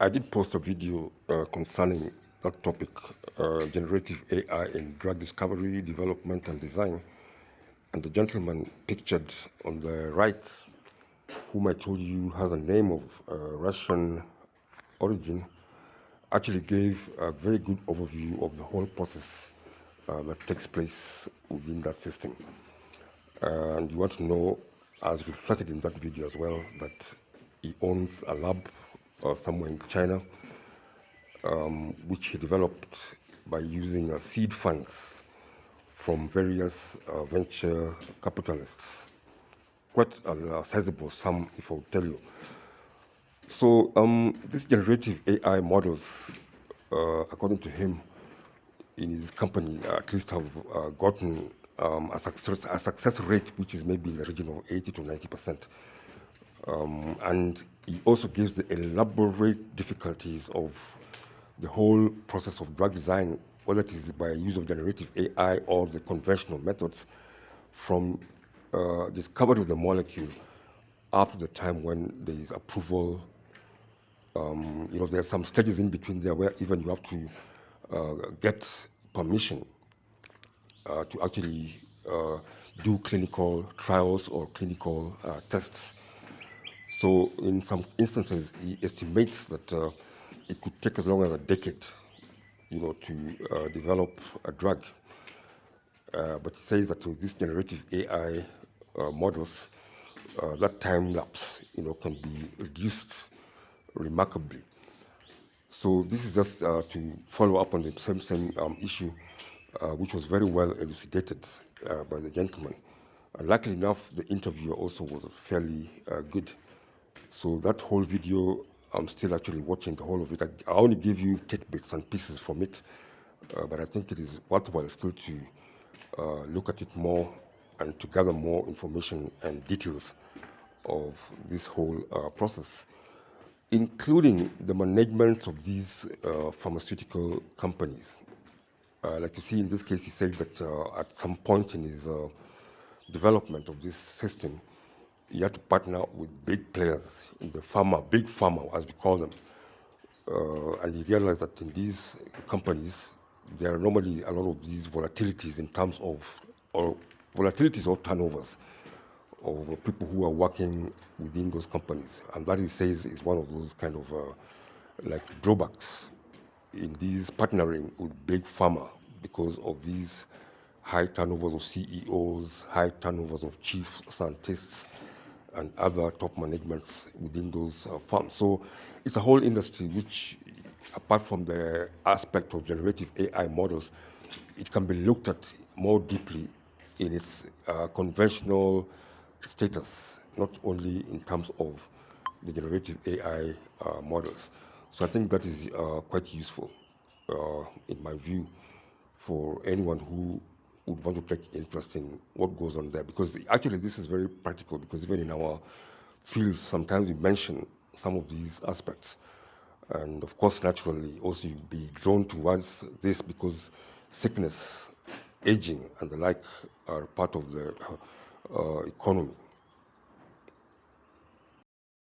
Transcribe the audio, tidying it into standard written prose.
I did post a video concerning that topic, generative AI in drug discovery, development, and design. And the gentleman pictured on the right, whom I told you has a name of Russian origin, actually gave a very good overview of the whole process that takes place within that system. And you want to know, as reflected in that video as well, that he owns a lab somewhere in China, which he developed by using seed funds from various venture capitalists. Quite a sizable sum, if I would tell you. So these generative AI models, according to him, in his company, at least have gotten a success rate which is maybe in the region of 80 to 90%. And he also gives the elaborate difficulties of the whole process of drug design, whether it is by use of generative AI or the conventional methods, from discovery of the molecule up to the time when there is approval. There are some stages in between there where even you have to get permission to actually do clinical trials or clinical tests. So in some instances, he estimates that it could take as long as a decade, to develop a drug. But he says that with this generative AI models, that time lapse, can be reduced remarkably. So this is just to follow up on the same issue, which was very well elucidated by the gentleman. Luckily enough, the interviewer also was fairly good. So that whole video, I'm still actually watching the whole of it. I only give you tidbits and pieces from it, but I think it is worthwhile still to look at it more and to gather more information and details of this whole process, including the management of these pharmaceutical companies. Like you see in this case, he said that at some point in his development of this system, he had to partner with big players in the big pharma, as we call them. And he realized that in these companies, there are normally a lot of these volatilities in terms of, or volatilities or turnovers of people who are working within those companies. And that, he says, is one of those kind of like drawbacks in these partnering with big pharma, because of these high turnovers of CEOs, high turnovers of chief scientists, and other top managements within those firms. So it's a whole industry which, apart from the aspect of generative AI models, it can be looked at more deeply in its conventional status, not only in terms of the generative AI models. So I think that is quite useful, in my view, for anyone who would want to take interest in what goes on there. Because actually this is very practical, because even in our fields, sometimes we mention some of these aspects. And of course, naturally, also you'll be drawn towards this because sickness, aging, and the like are part of the economy.